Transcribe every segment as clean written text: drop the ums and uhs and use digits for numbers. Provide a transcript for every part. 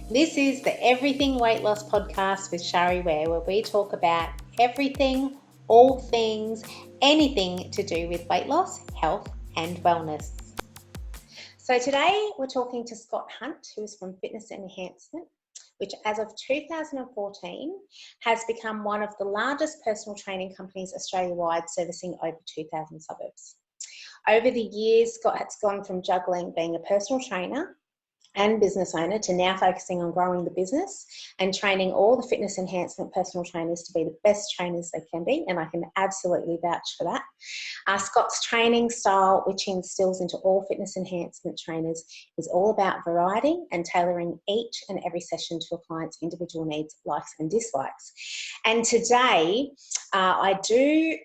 This is the Everything Weight Loss podcast with Shari Ware, where we talk about everything, all things, anything to do with weight loss, health, and wellness. So today we're talking to Scott Hunt, who is from Fitness Enhancement, which as of 2014 has become one of the largest personal training companies Australia-wide, servicing over 2,000 suburbs. Over the years, Scott has gone from juggling being a personal trainer and business owner to now focusing on growing the business and training all the fitness enhancement personal trainers to be the best trainers they can be, and I can absolutely vouch for that. Scott's training style, which he instills into all fitness enhancement trainers, is all about variety and tailoring each and every session to a client's individual needs, likes and dislikes. And today I do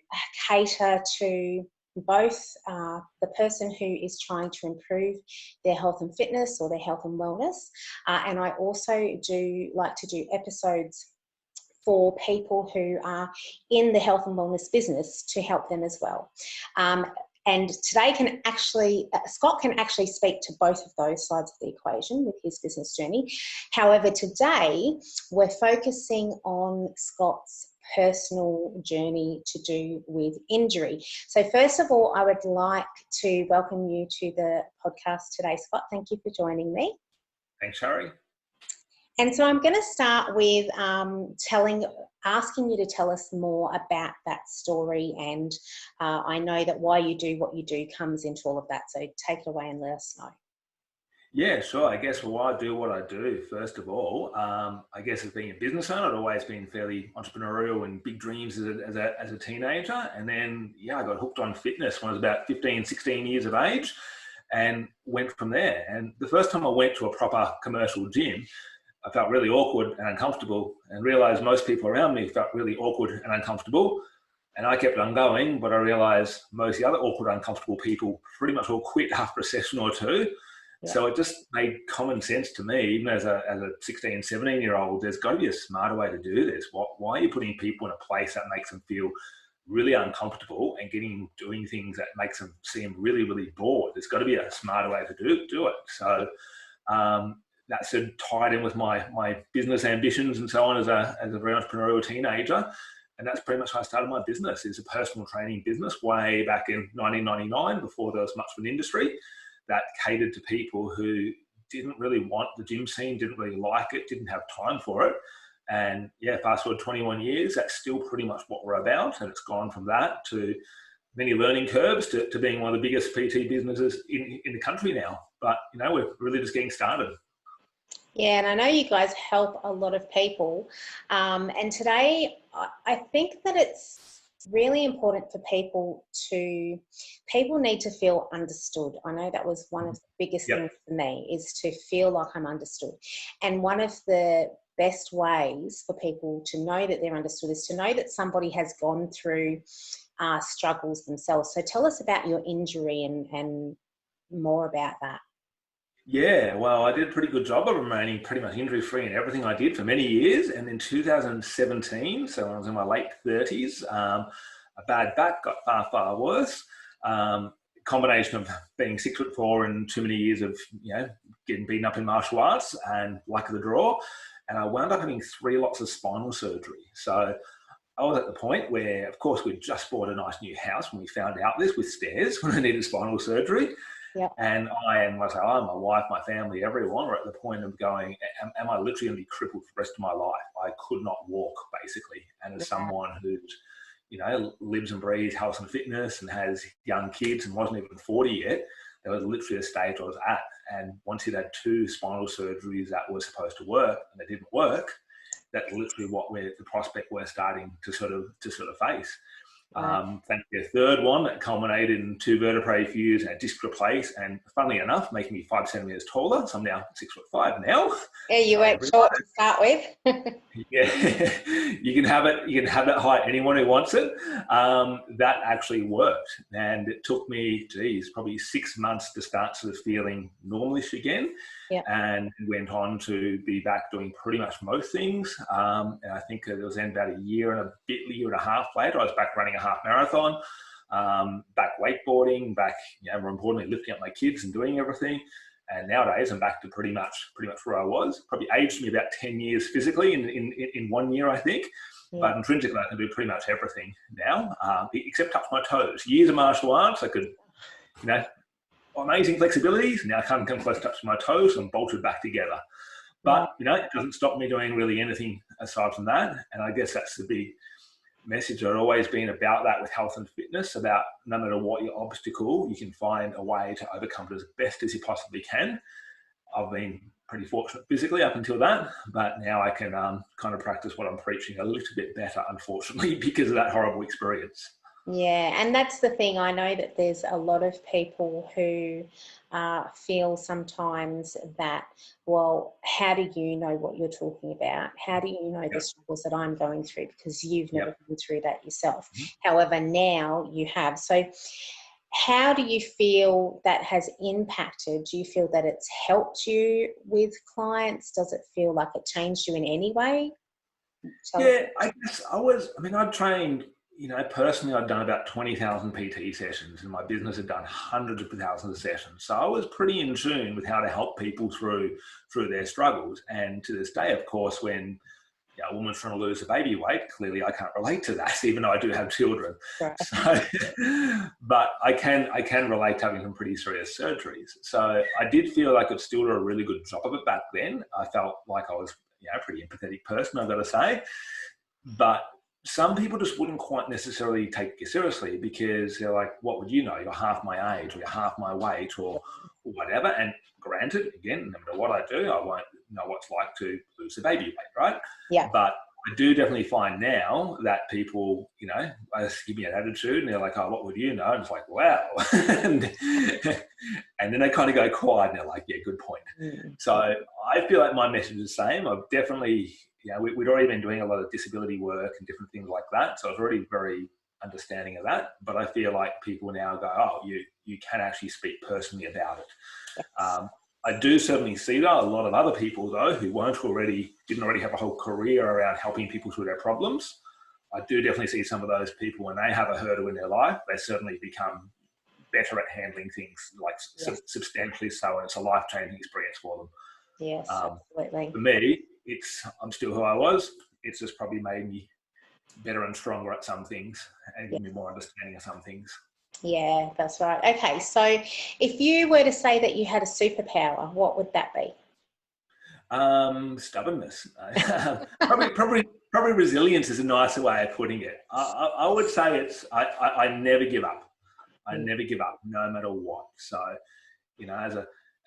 cater to both the person who is trying to improve their health and fitness or their health and wellness, and I also do like to do episodes for people who are in the health and wellness business to help them as well. And today Scott can actually speak to both of those sides of the equation with his business journey. However, today we're focusing on Scott's personal journey to do with injury. So first of all, I would like to welcome you to the podcast today, Scott. Thank you for joining me. Thanks, Shari. And so I'm going to start with asking you to tell us more about that story. And I know that why you do what you do comes into all of that. So take it away and let us know. Yeah, sure. I guess why I do what I do, first of all, I guess as being a business owner, I'd always been fairly entrepreneurial and big dreams as a teenager. And then, I got hooked on fitness when I was about 15, 16 years of age and went from there. And the first time I went to a proper commercial gym, I felt really awkward and uncomfortable and realized most people around me felt really awkward and uncomfortable. And I kept on going, but I realized most of the other awkward, uncomfortable people pretty much all quit after a session or two. Yeah. So it just made common sense to me, even as a 16, 17-year-old, there's got to be a smarter way to do this. Why are you putting people in a place that makes them feel really uncomfortable and getting them doing things that makes them seem really, really bored? There's got to be a smarter way to do it. So that's tied in with my business ambitions and so on as a very entrepreneurial teenager. And that's pretty much how I started my business. It's a personal training business way back in 1999, before there was much of an industry that catered to people who didn't really want the gym scene, didn't really like it, didn't have time for it. And fast forward 21 years, that's still pretty much what we're about. And it's gone from that to many learning curves to being one of the biggest PT businesses in the country now. But, we're really just getting started. Yeah, and I know you guys help a lot of people. And today, I think that it's really important for people need to feel understood. I know that was one of the biggest things for me, is to feel like I'm understood. And one of the best ways for people to know that they're understood is to know that somebody has gone through struggles themselves. So tell us about your injury and more about that. Yeah, well, I did a pretty good job of remaining pretty much injury-free in everything I did for many years. And in 2017, so when I was in my late 30s, a bad back got far, far worse. Combination of being 6'4" and too many years of, getting beaten up in martial arts and luck of the draw. And I wound up having 3 lots of spinal surgery. So I was at the point where, of course, we'd just bought a nice new house when we found out this, with stairs, when I needed spinal surgery. Yep. And I and my wife, my family, everyone were at the point of going, am I literally going to be crippled for the rest of my life? I could not walk, basically. And as someone who, lives and breathes health and fitness and has young kids and wasn't even 40 yet, there was literally a stage I was at. And once you'd had 2 spinal surgeries that were supposed to work and they didn't work, that's literally the prospect we're starting to sort of face. Thankfully, a third one that culminated in 2 vertebrae fused and a disc replaced, and funnily enough, making me 5 centimeters taller. So I'm now 6'5" now. Yeah, you weren't short to start with. Yeah, you can have it. You can have that height. Anyone who wants it. That actually worked, and it took me, probably 6 months to start sort of feeling normalish again. Yeah. And went on to be back doing pretty much most things. And I think it was then about a year and a half later, I was back running a half marathon, back wakeboarding, back, more importantly, lifting up my kids and doing everything. And nowadays I'm back to pretty much where I was. Probably aged me about 10 years physically in 1 year, I think. Yeah. But intrinsically, I can do pretty much everything now, except touch my toes. Years of martial arts, I could, amazing flexibilities. Now I can't come close to touching my toes. I'm bolted back together. But, it doesn't stop me doing really anything aside from that. And I guess that's the big message. I've always been about that with health and fitness, about no matter what your obstacle, you can find a way to overcome it as best as you possibly can. I've been pretty fortunate physically up until that, but now I can kind of practice what I'm preaching a little bit better, unfortunately, because of that horrible experience. Yeah, and that's the thing. I know that there's a lot of people who feel sometimes that, well, how do you know what you're talking about? How do you know the struggles that I'm going through? Because you've never been through that yourself. However, now you have. So how do you feel that has impacted? Do you feel that it's helped you with clients? Does it feel like it changed you in any way? I guess I've trained, personally, I've done about 20,000 PT sessions, and my business had done hundreds of thousands of sessions. So I was pretty in tune with how to help people through their struggles. And to this day, of course, when a woman's trying to lose a baby weight, clearly I can't relate to that, even though I do have children. Right. So, but I can relate to having some pretty serious surgeries. So I did feel like I could still do a really good job of it back then. I felt like I was a pretty empathetic person, I've got to say. But some people just wouldn't quite necessarily take you seriously, because they're like, what would you know? You're half my age, or you're half my weight, or whatever. And granted, again, no matter what I do, I won't know what it's like to lose a baby weight, right? Yeah. But I do definitely find now that people, give me an attitude, and they're like, oh, what would you know? And it's like, wow. and then they kind of go quiet, and they're like, yeah, good point. So I feel like my message is the same. I've definitely, we'd already been doing a lot of disability work and different things like that. So I was already very understanding of that. But I feel like people now go, oh, you can actually speak personally about it. Yes. I do certainly see that. A lot of other people, though, who didn't already have a whole career around helping people through their problems, I do definitely see some of those people, when they have a hurdle in their life, they certainly become better at handling things, like substantially so, and it's a life-changing experience for them. Yes, absolutely. For me, I'm still who I was. It's just probably made me better and stronger at some things, and give me more understanding of some things. Yeah, that's right. Okay, so if you were to say that you had a superpower, what would that be? Stubbornness. probably resilience is a nicer way of putting it. I would say I never give up. I never give up, no matter what. So,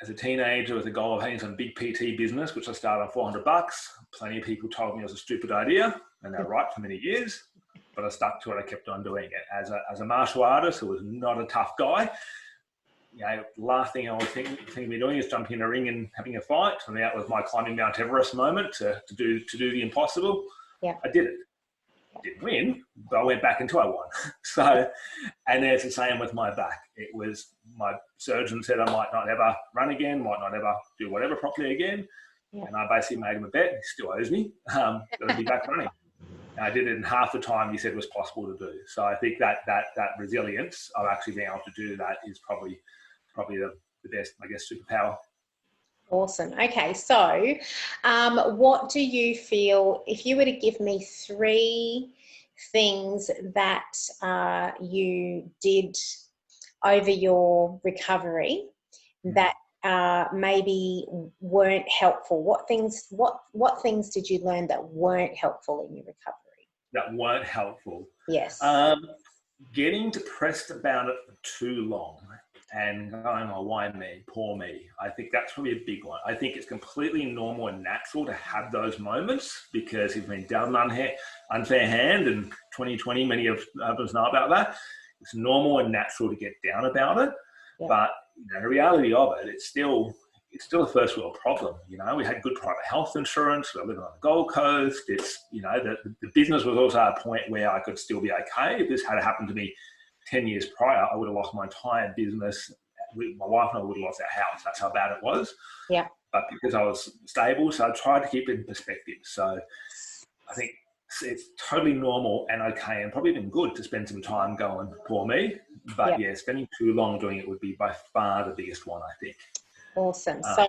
as a teenager with a goal of having some big PT business, which I started on $400, plenty of people told me it was a stupid idea, and they're right for many years. But I stuck to it. I kept on doing it. As a martial artist who was not a tough guy, last thing I was thinking of doing is jumping in a ring and having a fight. And that was my climbing Mount Everest moment to do the impossible. Yeah, I did it. Didn't win, but I went back until I won. So, and it's the same with my back. It was, my surgeon said I might not ever run again, might not ever do whatever properly again. Yeah. And I basically made him a bet. He still owes me. Got to be back running. I did it in half the time he said was possible to do. So I think that resilience of actually being able to do that is probably the best, I guess, superpower. Awesome. Okay, so what do you feel, if you were to give me 3 things that you did over your recovery that maybe weren't helpful? What things did you learn that weren't helpful in your recovery? That weren't helpful? Yes. Getting depressed about it for too long and going, oh, why me? Poor me. I think that's probably a big one. I think it's completely normal and natural to have those moments, because you've been dealt an unfair hand, and 2020, many of us know about that. It's normal and natural to get down about it. Yeah. But the reality of it, it's still a first world problem. We had good private health insurance. We're living on the Gold Coast. It's, the business was also at a point where I could still be okay. If this had happened to me 10 years prior, I would have lost my entire business. My wife and I would have lost our house. That's how bad it was. Yeah. But because I was stable, so I tried to keep it in perspective. So I think it's totally normal and okay, and probably even good to spend some time going, poor me. But yeah, spending too long doing it would be by far the biggest one, I think. Awesome. Uh, So,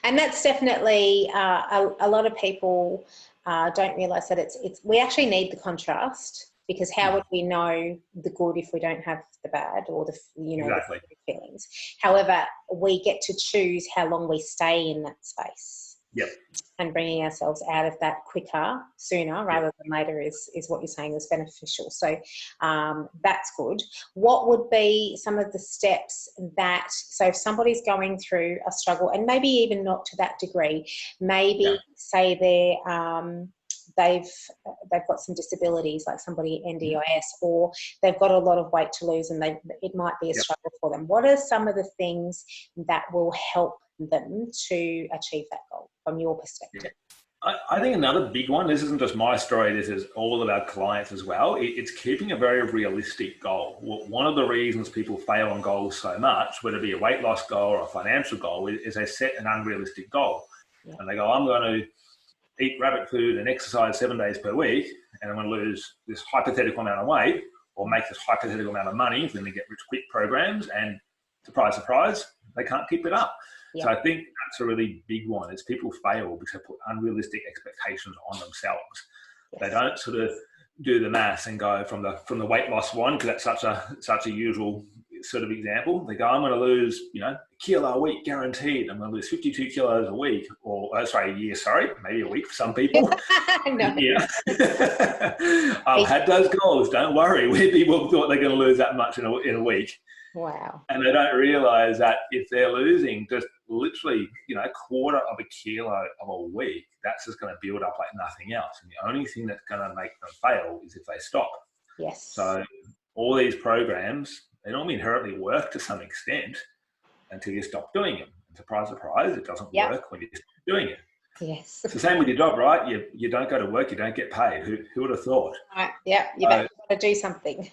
and that's definitely a lot of people don't realise that we actually need the contrast, because how would we know the good if we don't have the bad, or the exactly. the feelings? However, we get to choose how long we stay in that space. Yep. And bringing ourselves out of that quicker, sooner rather than later is what you're saying is beneficial. So that's good. What would be some of the steps so if somebody's going through a struggle, and maybe even not to that degree, maybe say they've got some disabilities, like somebody NDIS, or they've got a lot of weight to lose, and it might be a struggle for them. What are some of the things that will help them to achieve that goal from your perspective? I think another big one, this isn't just my story, this is all of our clients as well, it's keeping a very realistic goal. One of the reasons people fail on goals so much, whether it be a weight loss goal or a financial goal, is they set an unrealistic goal. And they go, I'm going to eat rabbit food and exercise 7 days per week, and I'm going to lose this hypothetical amount of weight, or make this hypothetical amount of money from the get rich quick programs, and surprise, surprise, they can't keep it up. So I think that's a really big one, is people fail because they put unrealistic expectations on themselves. They don't sort of do the maths and go from the weight loss one, because that's such a usual sort of example. They go, I'm going to lose, a kilo a week guaranteed. I'm going to lose 52 kilos a week, or a year, maybe a week for some people. Yeah. I've had those goals, don't worry, where people thought they're going to lose that much in a week. Wow. And they don't realise that if they're losing just literally, a quarter of a kilo of a week, that's just going to build up like nothing else. And the only thing that's going to make them fail is if they stop. Yes. So all these programs, they normally inherently work to some extent until you stop doing them. And surprise, surprise, it doesn't work when you stop doing it. Yes. It's the same with your job, right? You don't go to work, you don't get paid. Who would have thought? Right. Yeah. You've got to do something.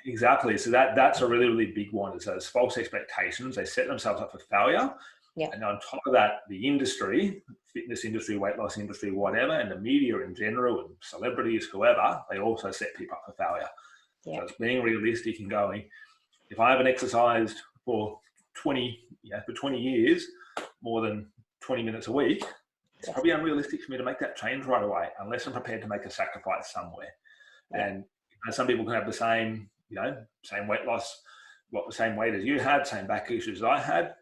Exactly. So that's a really, really big one, is those false expectations. They set themselves up for failure. Yeah. And on top of that, the industry, fitness industry, weight loss industry, whatever, and the media in general, and celebrities, whoever, they also set people up for failure. Yeah. So it's being realistic and going, if I haven't exercised for 20 years, more than 20 minutes a week, it's probably unrealistic for me to make that change right away, unless I'm prepared to make a sacrifice somewhere. Yeah. And some people can have the same, same weight loss, the same weight as you had, same back issues I had,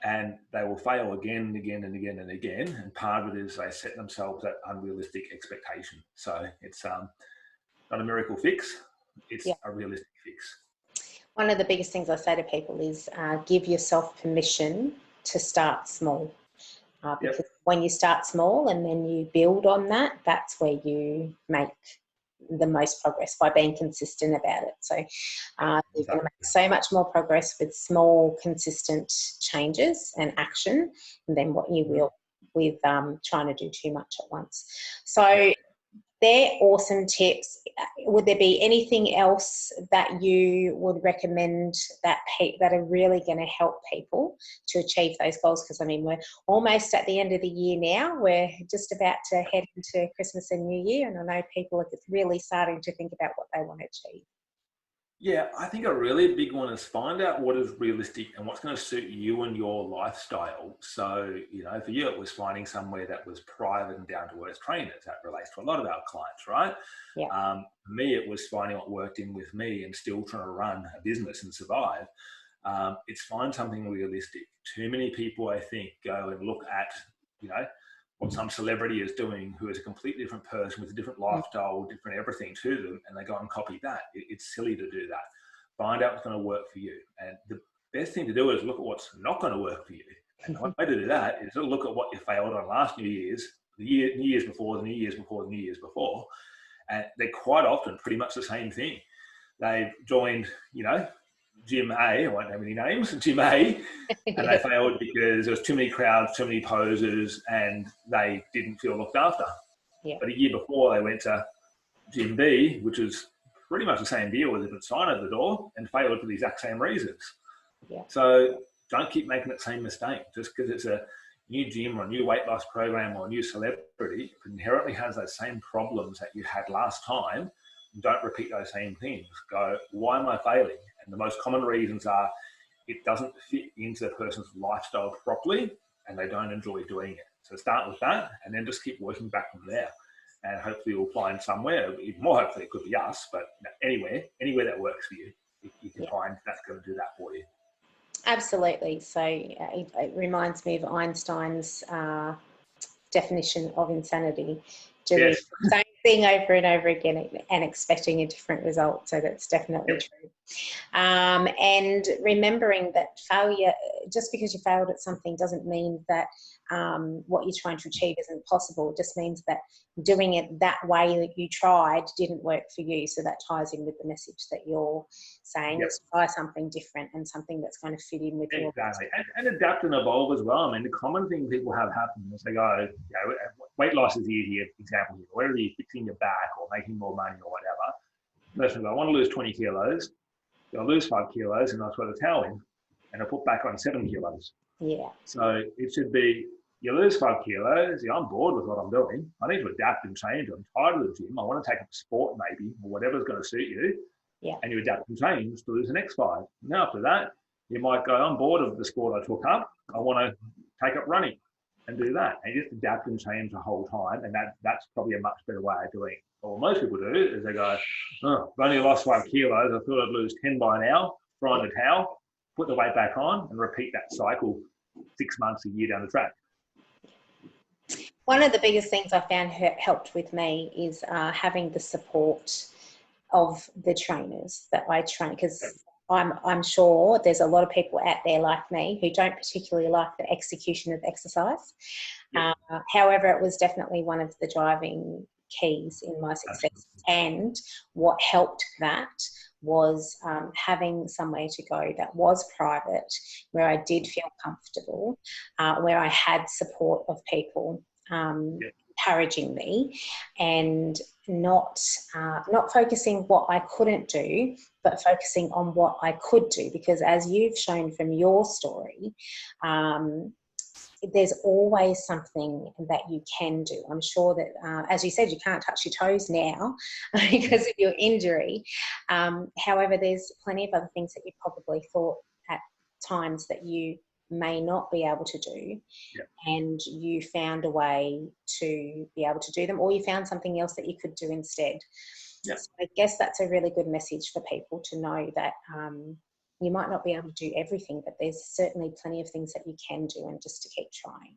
and they will fail again and again and again and again. And part of it is they set themselves that unrealistic expectation. So it's not a miracle fix, it's a realistic fix. One of the biggest things I say to people is give yourself permission to start small. Because when you start small and then you build on that, that's where you make the most progress, by being consistent about it. So you're going to make so much more progress with small, consistent changes and action than what you will with trying to do too much at once. So they're awesome tips. Would there be anything else that you would recommend that are really going to help people to achieve those goals? Because, we're almost at the end of the year now. We're just about to head into Christmas and New Year, and I know people are really starting to think about what they want to achieve. Yeah, I think a really big one is find out what is realistic and what's going to suit you and your lifestyle. So, for you, it was finding somewhere that was private and down to earth trainers. That relates to a lot of our clients, right? Yeah. For me, it was finding what worked in with me and still trying to run a business and survive. It's find something realistic. Too many people, I think, go and look at, what some celebrity is doing, who is a completely different person with a different lifestyle, different everything to them, and they go and copy that. It's silly to do that. Find out what's going to work for you. And the best thing to do is look at what's not going to work for you. And the way to do that is to look at what you failed on last New Year's, New Year's before, the New Year's before, the New Year's before. And they're quite often pretty much the same thing. They've joined, Gym A, I won't have any names, Gym A, and they failed because there was too many crowds, too many poses, and they didn't feel looked after. Yeah. But a year before, they went to Gym B, which is pretty much the same deal with a different sign at the door, and failed for the exact same reasons. Yeah. So don't keep making the same mistake. Just because it's a new gym or a new weight loss program or a new celebrity, it inherently has those same problems that you had last time. Don't repeat those same things. Go, why am I failing? And the most common reasons are it doesn't fit into the person's lifestyle properly and they don't enjoy doing it. So start with that and then just keep working back from there. And hopefully you'll find somewhere, more hopefully it could be us, but anywhere that works for you, you can find that's going to do that for you. Absolutely. So it reminds me of Einstein's definition of insanity, doing the same thing over and over again and expecting a different result. So that's definitely true. And remembering that failure, just because you failed at something doesn't mean that what you're trying to achieve isn't possible. It just means that doing it that way that you tried didn't work for you. So that ties in with the message that you're saying. Let's try something different and something that's going to fit in with your exactly. And adapt and evolve as well. I mean, the common thing people have happen is they go, weight loss is the easier example here. Whether you're fixing your back or making more money or whatever, person will go, I want to lose 20 kilos. I'll lose 5 kilos and I'll throw the towel in and I'll put back on 7 kilos. Yeah. So it should be, you lose 5 kilos, I'm bored with what I'm doing. I need to adapt and change. I'm tired of the gym. I want to take up a sport maybe, or whatever's going to suit you. Yeah. And you adapt and change to lose the next 5. Now after that, you might go, I'm bored of the sport I took up. I want to take up running and do that. And you just adapt and change the whole time. And that's probably a much better way of doing it. But what most people do is they go, oh, I've only lost 5 kilos. I thought I'd lose 10 by now. Throw on the towel, put the weight back on and repeat that cycle 6 months, a year down the track. One of the biggest things I found helped with me is having the support of the trainers that I train, because I'm sure there's a lot of people out there like me who don't particularly like the execution of exercise. However, it was definitely one of the driving keys in my success. And what helped that was having somewhere to go that was private, where I did feel comfortable, where I had support of people encouraging me, and not focusing what I couldn't do, but focusing on what I could do. Because as you've shown from your story, there's always something that you can do. I'm sure that, as you said, you can't touch your toes now because of your injury. However, there's plenty of other things that you probably thought at times that you may not be able to do, and you found a way to be able to do them, or you found something else that you could do instead. So I guess that's a really good message for people to know that you might not be able to do everything, but there's certainly plenty of things that you can do, and just to keep trying.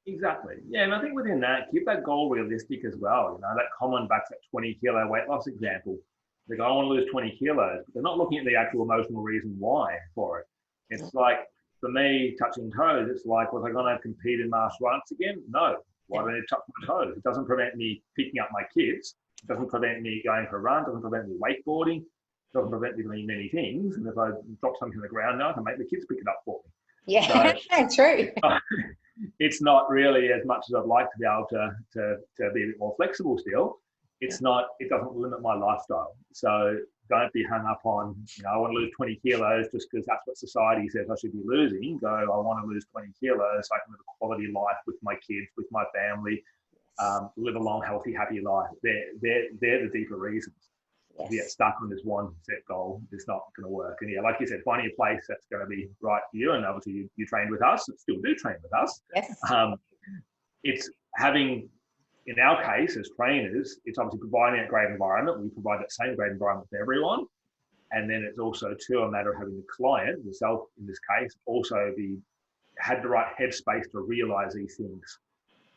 Exactly. Yeah, and I think within that, keep that goal realistic as well. That common back to that 20 kilo weight loss example. They go, I want to lose 20 kilos. But they're not looking at the actual emotional reason why for it. It's like, for me, touching toes, it's like, was I going to compete in martial arts again? No. Why do I need to touch my toes? It doesn't prevent me picking up my kids. It doesn't prevent me going for a run. It doesn't prevent me wakeboarding. It doesn't prevent me doing many things. And if I drop something on the ground now, I can make the kids pick it up for me. Yeah, so, true. It's not really as much as I'd like to be able to be a bit more flexible still. It's not, it doesn't limit my lifestyle. So don't be hung up on, I want to lose 20 kilos just because that's what society says I should be losing. Go, I want to lose 20 kilos so I can live a quality life with my kids, with my family, live a long, healthy, happy life. They're the deeper reasons. If you get stuck on this one set goal, it's not going to work. And yeah, like you said, finding a place that's going to be right for you. And obviously you trained with us, and still do train with us. Yes. It's having, in our case as trainers, it's obviously providing a great environment. We provide that same great environment for everyone. And then it's also too a matter of having the client, yourself in this case, also had the right headspace to realize these things.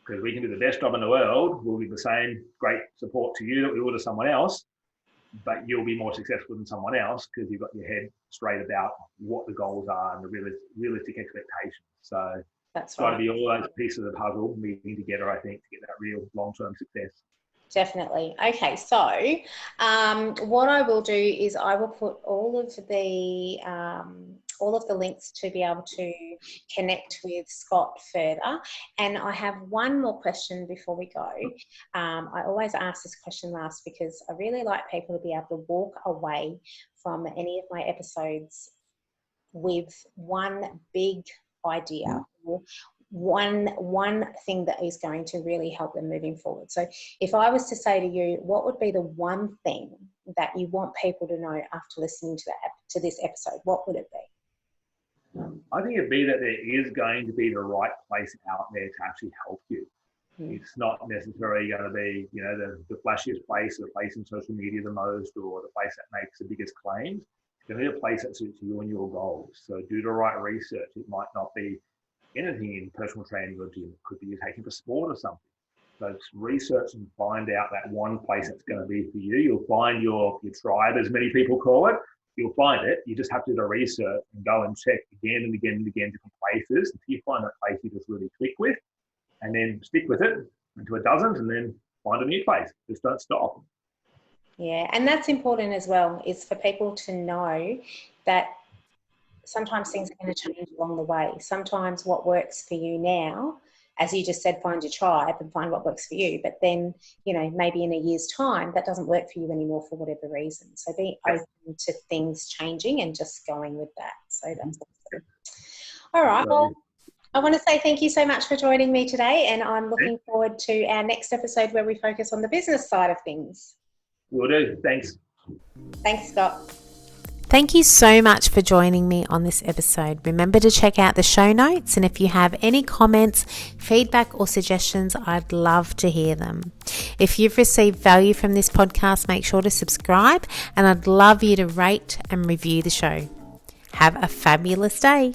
Because we can do the best job in the world, we'll give the same great support to you that we would to someone else, but you'll be more successful than someone else because you've got your head straight about what the goals are and the realistic expectations. So that's got to be all those pieces of the puzzle meeting together, I think, to get that real long-term success. Definitely. Okay, so what I will do is I will put all of the links to be able to connect with Scott further. And I have one more question before we go. I always ask this question last because I really like people to be able to walk away from any of my episodes with one big idea, or one thing that is going to really help them moving forward. So if I was to say to you, what would be the one thing that you want people to know after listening to this episode, what would it be? I think it'd be that there is going to be the right place out there to actually help you. It's not necessarily going to be, the flashiest place, the place in social media the most, or the place that makes the biggest claims. It's going to be a place that suits you and your goals. So do the right research. It might not be anything in personal training or gym. It could be you're taking up a sport or something. So research and find out that one place that's going to be for you. You'll find your tribe, as many people call it. You'll find it. You just have to do the research and go and check again and again and again different places until you find that place you just really click with, and then stick with it until it doesn't, and then find a new place. Just don't stop. Yeah, and that's important as well, is for people to know that sometimes things are going to change along the way. Sometimes what works for you now, as you just said, find your tribe and find what works for you. But then, maybe in a year's time, that doesn't work for you anymore for whatever reason. So be open to things changing and just going with that. So that's awesome. All right. Well, I want to say thank you so much for joining me today. And I'm looking forward to our next episode where we focus on the business side of things. Will do. Thanks. Thanks, Scott. Thank you so much for joining me on this episode. Remember to check out the show notes, and if you have any comments, feedback or suggestions, I'd love to hear them. If you've received value from this podcast, make sure to subscribe, and I'd love you to rate and review the show. Have a fabulous day.